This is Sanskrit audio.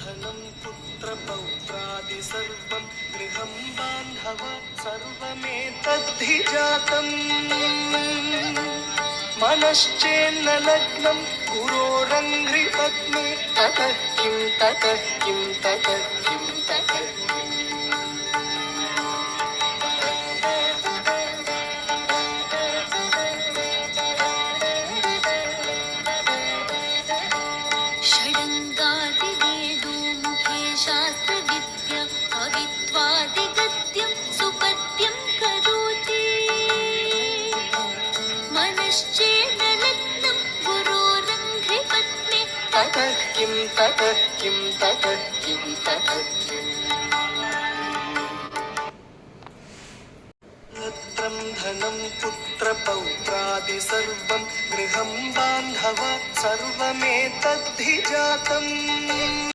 धनं पुत्रपौत्रादि सर्वं गृहं बान्धव सर्वमेतद्धि जातम् मनश्चेन्न लग्नं गुरोरङ्घ्रिपद्मे ततः किं ततः किं ततः किं ततः षडङ्गादिवेदो मुखे शास्त्रविद्या कवित्वादिगद्यं सुपद्यं करोति मनश्चेन लग्नं गुरोरङ्घ्रिपद्मे ततः किं ततः किं ततः किं ततः किम् पुत्रं धनं पुत्रपौत्रादि सर्वं गृहं बान्धव सर्वमेतद्धि जातम्